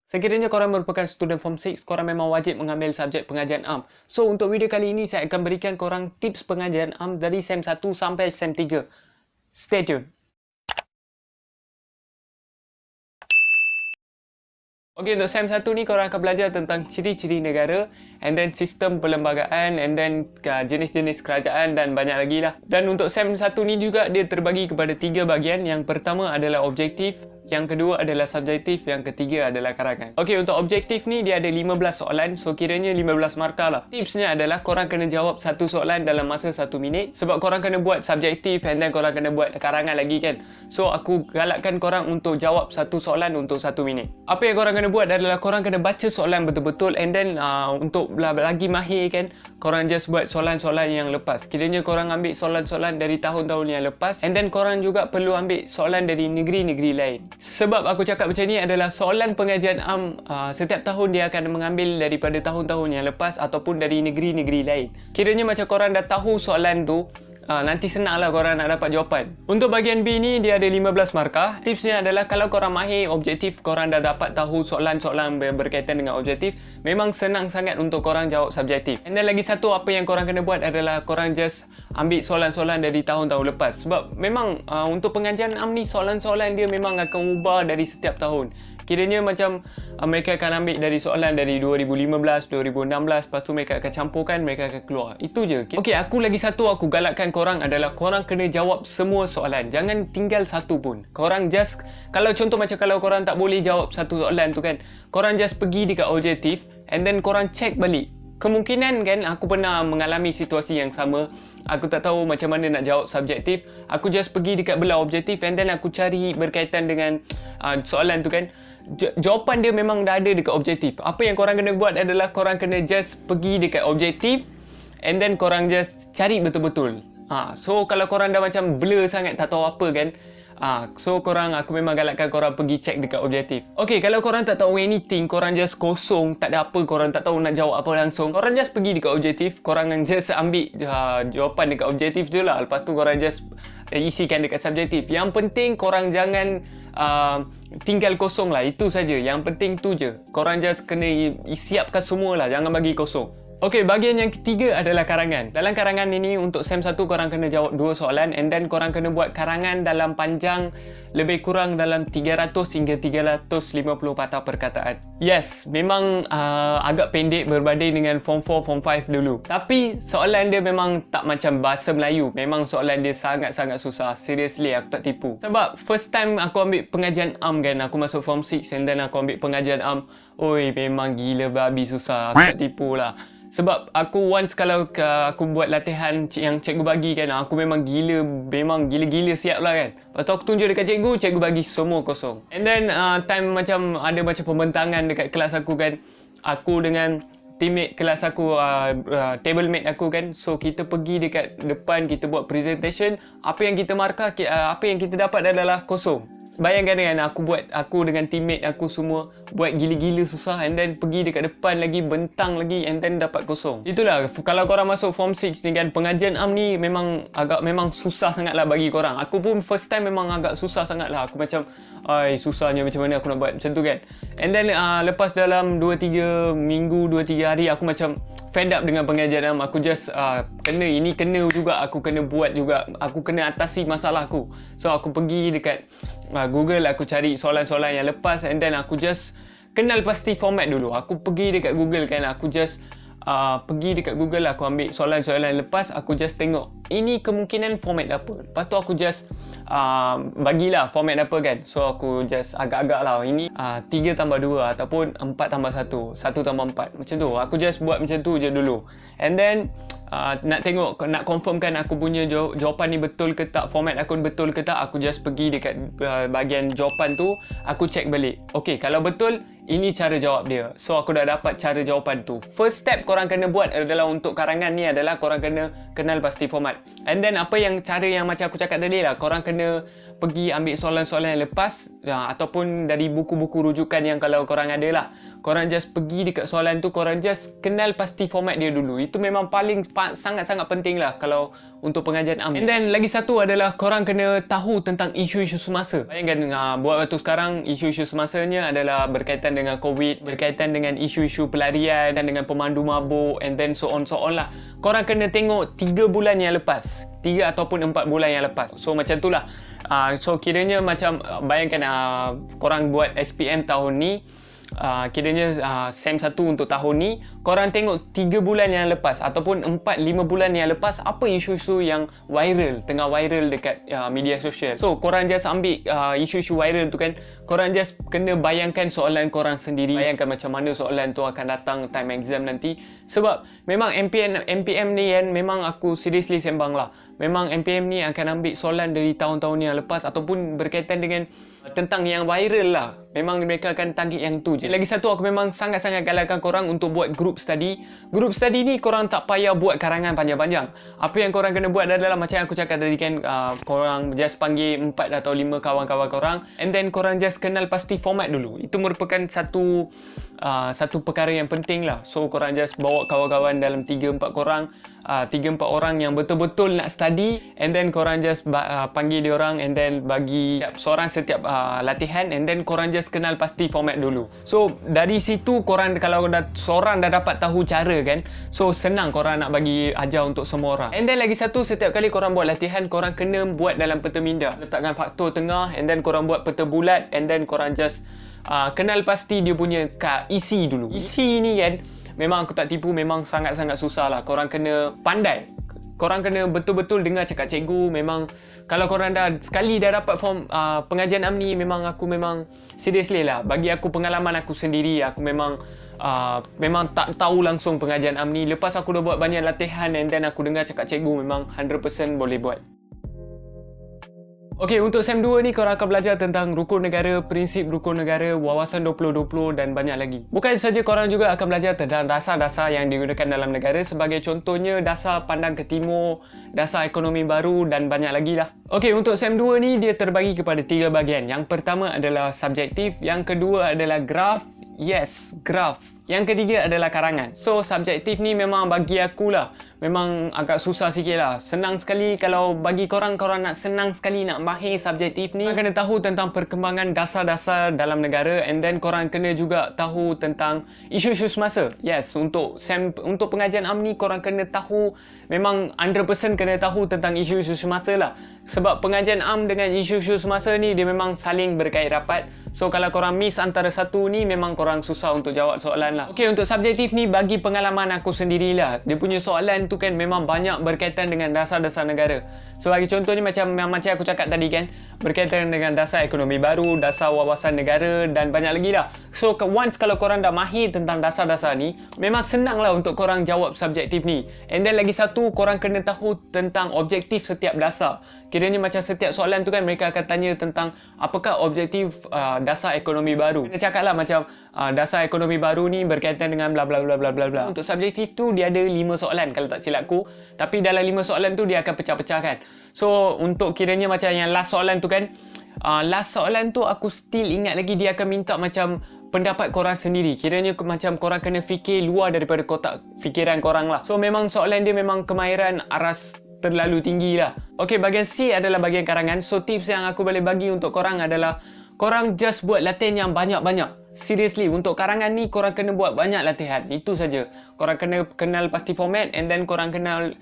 Sekiranya korang merupakan student Form 6, korang memang wajib mengambil subjek pengajian AM. So, untuk video kali ini, saya akan berikan korang tips pengajian AM dari SEM 1 sampai SEM 3. Stay tune. Okey, untuk SEM 1 ni korang akan belajar tentang ciri-ciri negara, and then sistem perlembagaan, and then jenis-jenis kerajaan dan banyak lagi lah. Dan untuk SEM 1 ni juga dia terbagi kepada 3 bahagian. Yang pertama adalah objektif, yang kedua adalah subjektif, yang ketiga adalah karangan. Okey, untuk objektif ni dia ada 15 soalan, so kiranya 15 markah lah. Tipsnya adalah korang kena jawab satu soalan dalam masa 1 minit, sebab korang kena buat subjektif and then korang kena buat karangan lagi kan. So aku galakkan korang untuk jawab satu soalan untuk 1 minit. Apa yang korang kena buat adalah korang kena baca soalan betul-betul, and then untuk lagi mahir kan, korang just buat soalan-soalan yang lepas. Kiranya korang ambil soalan-soalan dari tahun-tahun yang lepas, and then korang juga perlu ambil soalan dari negeri-negeri lain. Sebab aku cakap macam ni adalah soalan pengajian AM setiap tahun dia akan mengambil daripada tahun-tahun yang lepas ataupun dari negeri-negeri lain. Kiranya macam korang dah tahu soalan tu, nanti senanglah korang nak dapat jawapan. Untuk bahagian B ni dia ada 15 markah. Tipsnya adalah kalau korang mahir objektif, korang dah dapat tahu soalan-soalan berkaitan dengan objektif, memang senang sangat untuk korang jawab subjektif. And then lagi satu apa yang korang kena buat adalah korang just ambil soalan-soalan dari tahun-tahun lepas. Sebab memang untuk pengajian AM ni soalan-soalan dia memang akan ubah dari setiap tahun. Kiranya macam mereka akan ambil dari soalan dari 2015, 2016, lepas tu mereka akan campurkan, mereka akan keluar. Itu je. Okey, aku lagi satu aku galakkan korang adalah korang kena jawab semua soalan. Jangan tinggal satu pun. Korang just, kalau contoh macam kalau korang tak boleh jawab satu soalan tu kan, korang just pergi dekat objektif and then korang check balik. Kemungkinan kan aku pernah mengalami situasi yang sama. Aku tak tahu macam mana nak jawab subjektif. Aku just pergi dekat belah objektif and then aku cari berkaitan dengan soalan tu kan. Jawapan dia memang dah ada dekat objektif. Apa yang korang kena buat adalah korang kena just pergi dekat objektif and then korang just cari betul-betul. So kalau korang dah macam blur sangat tak tahu apa kan, so aku memang galakkan korang pergi check dekat objektif. Okey, kalau korang tak tahu anything, korang just kosong, tak ada apa, korang tak tahu nak jawab apa langsung, korang just pergi dekat objektif, korang just ambil jawapan dekat objektif je lah. Lepas tu korang just isikan dekat subjektif. Yang penting korang jangan tinggal kosong lah, itu saja. Yang penting tu je. Korang just kena siapkan semua lah, jangan bagi kosong. Okey, bahagian yang ketiga adalah karangan. Dalam karangan ini untuk SEM 1 korang kena jawab 2 soalan and then korang kena buat karangan dalam panjang lebih kurang dalam 300 hingga 350 patah perkataan. Yes, memang agak pendek berbanding dengan Form 4, Form 5 dulu. Tapi soalan dia memang tak macam bahasa Melayu. Memang soalan dia sangat-sangat susah. Seriously, aku tak tipu. Sebab first time aku ambil pengajian AM kan, aku masuk Form 6 and then aku ambil pengajian AM. Oi, memang gila babi susah. Aku tak tipu lah. Sebab aku once kalau aku buat latihan yang cikgu bagi kan, aku memang gila-gila siap lah kan. Lepas tu aku tunjuk dekat cikgu, cikgu bagi semua kosong. And then time macam ada macam pembentangan dekat kelas aku kan, aku dengan teammate kelas aku, table mate aku kan, so kita pergi dekat depan, kita buat presentation. Apa yang kita markah, apa yang kita dapat adalah kosong. Bayangkan kan, aku dengan teammate aku semua buat gila-gila susah and then pergi dekat depan lagi, bentang lagi and then dapat kosong. Itulah, kalau korang masuk Form 6 ni kan, pengajian AM ni memang susah sangat lah bagi korang. Aku pun first time memang agak susah sangat lah. Aku macam, susahnya macam mana aku nak buat macam tu kan. And then lepas dalam 2-3 minggu, 2-3 hari aku macam fed up dengan pengajian AM. Aku just kena juga, aku kena buat juga, aku kena atasi masalah aku. So aku pergi dekat Google, aku cari soalan-soalan yang lepas and then aku just kenal pasti format dulu. Aku pergi dekat Google kan, aku just pergi dekat Google, aku ambil soalan-soalan lepas, aku just tengok ini kemungkinan format apa. Lepas tu aku just bagilah format apa kan. So aku just agak-agak lah, ini 3 tambah 2 ataupun 4 tambah 1, 1 tambah 4, macam tu. Aku just buat macam tu je dulu. And then nak tengok, nak confirmkan aku punya jawapan ni betul ke tak, format aku betul ke tak, aku just pergi dekat bahagian jawapan tu, aku check balik. Okey, kalau betul, ini cara jawab dia. So aku dah dapat cara jawapan tu. First step korang kena buat adalah untuk karangan ni adalah korang kena kenal pasti format. And then cara yang macam aku cakap tadi lah, korang kena pergi ambil soalan-soalan yang lepas ataupun dari buku-buku rujukan yang kalau korang ada lah. Korang just pergi dekat soalan tu, korang just kenal pasti format dia dulu. Itu memang paling sangat-sangat penting lah kalau untuk pengajian am. And then lagi satu adalah korang kena tahu tentang isu-isu semasa. Bayangkan buat waktu sekarang isu-isu semasanya adalah berkaitan dengan COVID, berkaitan dengan isu-isu pelarian dan dengan pemandu mabuk and then so on lah. Korang kena tengok 3 bulan yang lepas, 3 ataupun 4 bulan yang lepas. So macam tu lah. So kiranya macam bayangkan korang buat SPM tahun ni, kiranya SEM 1 untuk tahun ni, korang tengok 3 bulan yang lepas ataupun 4-5 bulan yang lepas apa isu-isu yang viral, tengah viral dekat media sosial. So korang just ambil isu-isu viral tu kan, korang just kena bayangkan soalan korang sendiri, bayangkan macam mana soalan tu akan datang time exam nanti. Sebab memang MPM ni kan, memang aku seriously sembang lah, memang MPM ni akan ambil soalan dari tahun-tahun yang lepas ataupun berkaitan dengan tentang yang viral lah. Memang mereka akan target yang tu je. Lagi satu, aku memang sangat-sangat galakkan korang untuk buat group study. Group study ni korang tak payah buat karangan panjang-panjang. Apa yang korang kena buat adalah macam yang aku cakap tadi kan, korang just panggil 4 atau 5 kawan-kawan korang and then korang just kenal pasti format dulu. Itu merupakan satu perkara yang penting lah. So korang just bawa kawan-kawan dalam 3-4 korang, 3-4 orang yang betul-betul nak study and then korang just panggil dia orang and then bagi seorang setiap latihan and then korang just kenal pasti format dulu. So dari situ korang kalau seorang dah dapat tahu cara kan, so senang korang nak bagi ajar untuk semua orang. And then lagi satu, setiap kali korang buat latihan, korang kena buat dalam peta minda, letakkan faktor tengah and then korang buat peta bulat and then korang just kenal pasti dia punya isi dulu. Isi ni kan, memang aku tak tipu, memang sangat-sangat susah lah. Korang kena pandai, korang kena betul-betul dengar cakap cikgu. Memang kalau korang dah sekali dah dapat form pengajian am ni, memang aku memang seriously lah, bagi aku pengalaman aku sendiri, aku memang tak tahu langsung pengajian am ni. Lepas aku dah buat banyak latihan and then aku dengar cakap cikgu, memang 100% boleh buat. Okey, untuk SEM 2 ni korang akan belajar tentang rukun negara, prinsip rukun negara, wawasan 2020 dan banyak lagi. Bukan saja, korang juga akan belajar tentang dasar-dasar yang digunakan dalam negara, sebagai contohnya dasar pandang ke timur, dasar ekonomi baru dan banyak lagi lah. Okey, untuk SEM 2 ni dia terbagi kepada 3 bahagian. Yang pertama adalah subjektif, yang kedua adalah graf. Yes, graf. Yang ketiga adalah karangan. So subjektif ni memang bagi aku lah, memang agak susah sikit lah. Senang sekali kalau bagi korang nak senang sekali nak mahir subjektif ni, korang kena tahu tentang perkembangan dasar-dasar dalam negara and then korang kena juga tahu tentang isu-isu semasa. Yes, untuk pengajian am ni korang kena tahu, memang 100% kena tahu tentang isu-isu semasa lah. Sebab pengajian am dengan isu-isu semasa ni dia memang saling berkait rapat. So kalau korang miss antara satu ni, memang korang susah untuk jawab soalan lah. Okey, untuk subjektif ni bagi pengalaman aku sendirilah, dia punya soalan tu kan memang banyak berkaitan dengan dasar-dasar negara. So bagi contoh ni macam aku cakap tadi kan, berkaitan dengan dasar ekonomi baru, dasar wawasan negara dan banyak lagi lah. So once kalau korang dah mahir tentang dasar-dasar ni, memang senang lah untuk korang jawab subjektif ni. And then lagi satu, korang kena tahu tentang objektif setiap dasar. Kiranya macam setiap soalan tu kan mereka akan tanya tentang apakah objektif dasar ekonomi baru. Kita cakap lah macam dasar ekonomi baru ni berkaitan dengan bla bla bla bla bla bla. Untuk subjektif tu dia ada 5 soalan kalau tak silapku. Tapi dalam 5 soalan tu dia akan pecah-pecahkan. So untuk kiranya macam yang last soalan tu kan, last soalan tu aku still ingat lagi, dia akan minta macam pendapat korang sendiri. Kiranya macam korang kena fikir luar daripada kotak fikiran korang lah. So memang soalan dia memang kemahiran aras terlalu tinggi lah. Okey, bahagian C adalah bahagian karangan. So tips yang aku boleh bagi untuk korang adalah korang just buat latihan yang banyak-banyak. Seriously, untuk karangan ni korang kena buat banyak latihan. Itu saja. Korang kena kenal pasti format and then korang kena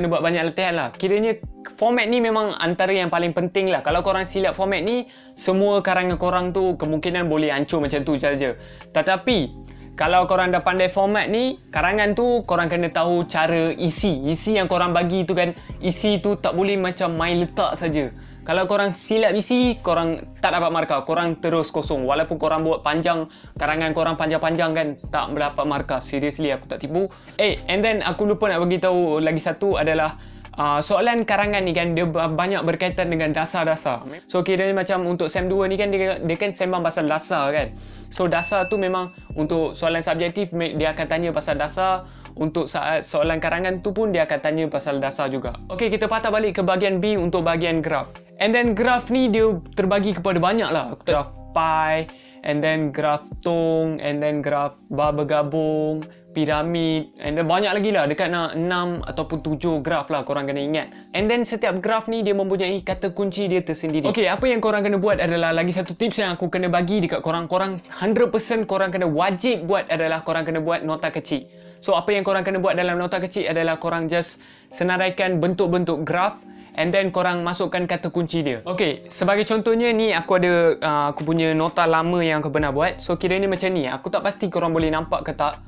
buat banyak latihan lah. Kiranya format ni memang antara yang paling penting lah. Kalau korang silap format ni, semua karangan korang tu kemungkinan boleh hancur macam tu saja. Tetapi kalau korang dah pandai format ni, karangan tu korang kena tahu cara isi. Isi yang korang bagi tu kan, isi tu tak boleh macam main letak saja. Kalau korang silap isi, korang tak dapat markah, korang terus kosong. Walaupun korang buat panjang, karangan korang panjang-panjang kan, tak dapat markah. Seriously, aku tak tipu. And then aku lupa nak bagi tahu lagi satu adalah soalan karangan ni kan, dia banyak berkaitan dengan dasar-dasar. So kiranya macam untuk SEM 2 ni kan, dia kan sembang pasal dasar kan. So dasar tu memang untuk soalan subjektif dia akan tanya pasal dasar. untuk saat soalan karangan tu pun dia akan tanya pasal dasar juga. Okey, kita patah balik ke bahagian B untuk bahagian graf. And then graf ni dia terbagi kepada banyak lah. Graf pi, and then graf tong, and then graf bar bergabung, piramid, and then banyak lagi lah, dekat nak 6 ataupun 7 graf lah korang kena ingat. And then setiap graf ni dia mempunyai kata kunci dia tersendiri. Okey, apa yang korang kena buat adalah lagi satu tips yang aku kena bagi dekat korang. Korang 100% korang kena wajib buat adalah korang kena buat nota kecil. So apa yang korang kena buat dalam nota kecil adalah korang just senaraikan bentuk-bentuk graf and then korang masukkan kata kunci dia. Okey, sebagai contohnya ni aku ada aku punya nota lama yang aku pernah buat. So kiranya macam ni. Aku tak pasti korang boleh nampak ke tak.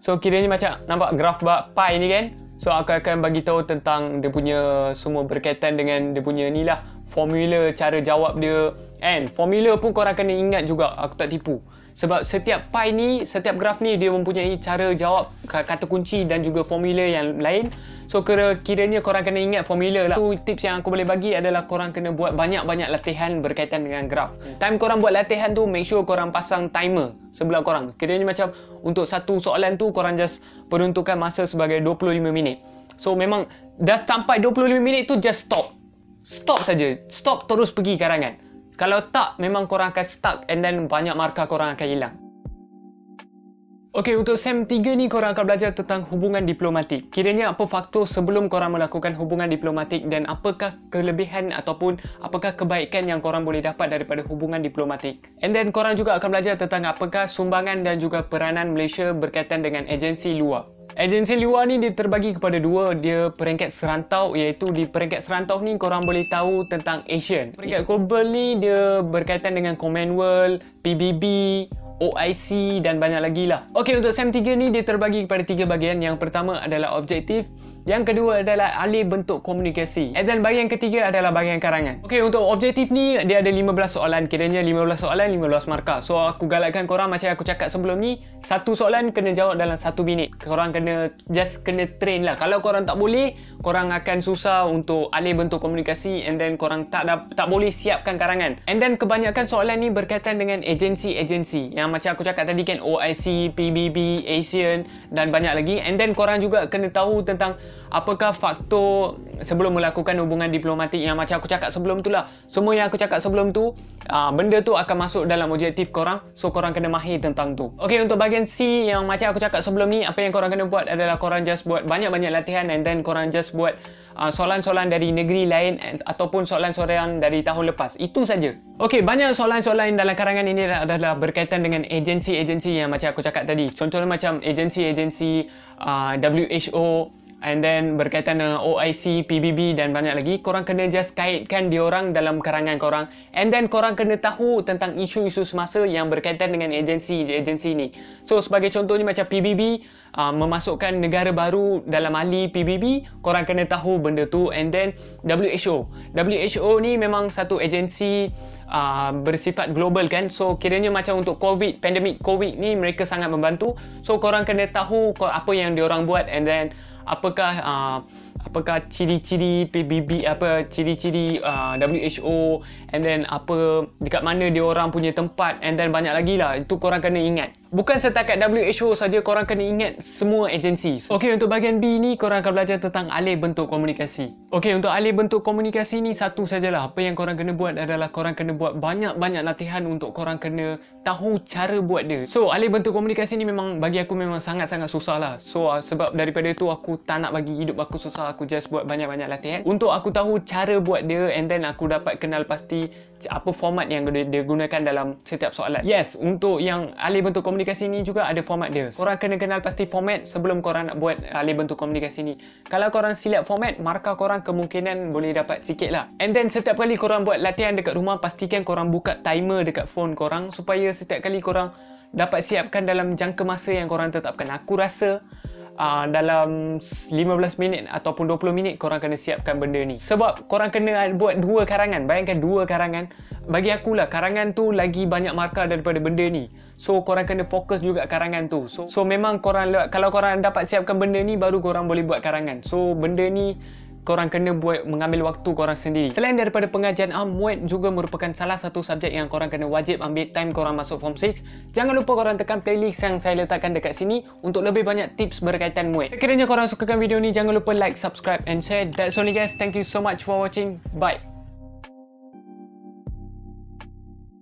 So kiranya macam nampak graf pi ni kan. So aku akan bagi tahu tentang dia punya semua berkaitan dengan dia punya ni lah, formula, cara jawab dia. And formula pun korang kena ingat juga, aku tak tipu. Sebab setiap pi ni, setiap graf ni dia mempunyai cara jawab kata kunci dan juga formula yang lain. So kiranya korang kena ingat formula lah. Tu tips yang aku boleh bagi adalah korang kena buat banyak-banyak latihan berkaitan dengan graf. Time korang buat latihan tu, make sure korang pasang timer sebelah korang. Kiranya macam untuk satu soalan tu korang just peruntukkan masa sebagai 25 minit. So memang dah sampai 25 minit tu just stop. Stop saja. Stop, terus pergi karangan. Kalau tak, memang korang akan stuck and then banyak markah korang akan hilang. Okey, untuk SEM 3 ni korang akan belajar tentang hubungan diplomatik. Kiranya apa faktor sebelum korang melakukan hubungan diplomatik dan apakah kelebihan ataupun apakah kebaikan yang korang boleh dapat daripada hubungan diplomatik. And then korang juga akan belajar tentang apakah sumbangan dan juga peranan Malaysia berkaitan dengan agensi luar. Agensi luar ni dia terbagi kepada dua, dia peringkat serantau, iaitu di peringkat serantau ni korang boleh tahu tentang Asian. Peringkat global ni dia berkaitan dengan Commonwealth, PBB, OIC dan banyak lagi lah. Okey, untuk SEM 3 ni dia terbagi kepada 3 bahagian. Yang pertama adalah objektif, yang kedua adalah alih bentuk komunikasi, dan bahagian ketiga adalah bahagian karangan. Okey, untuk objektif ni dia ada 15 soalan, kiranya 15 soalan 15 markah. So aku galakkan korang macam aku cakap sebelum ni, satu soalan kena jawab dalam 1 minit. Korang kena kena train lah. Kalau korang tak boleh, korang akan susah untuk alih bentuk komunikasi and then korang tak boleh siapkan karangan. And then kebanyakan soalan ni berkaitan dengan agensi-agensi yang macam aku cakap tadi kan, OIC, PBB, Asian dan banyak lagi. And then korang juga kena tahu tentang apakah faktor sebelum melakukan hubungan diplomatik yang macam aku cakap sebelum tu lah. Semua yang aku cakap sebelum tu, benda tu akan masuk dalam objektif korang. So korang kena mahir tentang tu. Okey, untuk bahagian C yang macam aku cakap sebelum ni, apa yang korang kena buat adalah korang just buat banyak-banyak latihan and then korang just buat soalan-soalan dari negeri lain ataupun soalan-soalan dari tahun lepas. Itu saja. Okey, banyak soalan-soalan dalam karangan ini adalah berkaitan dengan agensi-agensi yang macam aku cakap tadi. Contohnya macam agensi-agensi WHO, and then berkaitan dengan OIC, PBB dan banyak lagi. Korang kena just kaitkan diorang dalam karangan korang. And then korang kena tahu tentang isu-isu semasa yang berkaitan dengan agensi ni. So sebagai contohnya macam PBB memasukkan negara baru dalam ahli PBB, korang kena tahu benda tu. And then WHO ni memang satu agensi bersifat global kan. So kiranya macam untuk pandemik COVID ni mereka sangat membantu. So korang kena tahu apa yang diorang buat and then apakah ciri-ciri PBB, ciri-ciri WHO, and then dekat mana dia orang punya tempat, and then banyak lagi lah. Itu korang kena ingat. Bukan setakat WHO saja, korang kena ingat semua agensi. Okey, untuk bahagian B ni korang akan belajar tentang alih bentuk komunikasi. Okey, untuk alih bentuk komunikasi ni satu sajalah. Apa yang korang kena buat adalah korang kena buat banyak-banyak latihan untuk korang kena tahu cara buat dia. So alih bentuk komunikasi ni memang bagi aku memang sangat-sangat susah lah. So sebab daripada itu aku tak nak bagi hidup aku susah. Aku just buat banyak-banyak latihan untuk aku tahu cara buat dia, and then aku dapat kenal pasti apa format yang dia gunakan dalam setiap soalan. Yes, untuk yang alih bentuk komunikasi ni juga ada format dia. Korang kena kenal pasti format sebelum korang nak buat alih bentuk komunikasi ni. Kalau korang silap format, markah korang kemungkinan boleh dapat sikit lah. And then setiap kali korang buat latihan dekat rumah, pastikan korang buka timer dekat phone korang supaya setiap kali korang dapat siapkan dalam jangka masa yang korang tetapkan. Aku rasa dalam 15 minit ataupun 20 minit korang kena siapkan benda ni. Sebab korang kena buat 2 karangan. Bayangkan 2 karangan. Bagi akulah karangan tu lagi banyak markah daripada benda ni. So korang kena fokus juga karangan tu. So memang korang, kalau korang dapat siapkan benda ni, baru korang boleh buat karangan. So benda ni korang kena buat mengambil waktu korang sendiri. Selain daripada pengajian MUET juga merupakan salah satu subjek yang korang kena wajib ambil time korang masuk form 6. Jangan lupa korang tekan playlist yang saya letakkan dekat sini untuk lebih banyak tips berkaitan MUET. Sekiranya korang sukakan video ni, jangan lupa like, subscribe and share. That's all guys. Thank you so much for watching. Bye.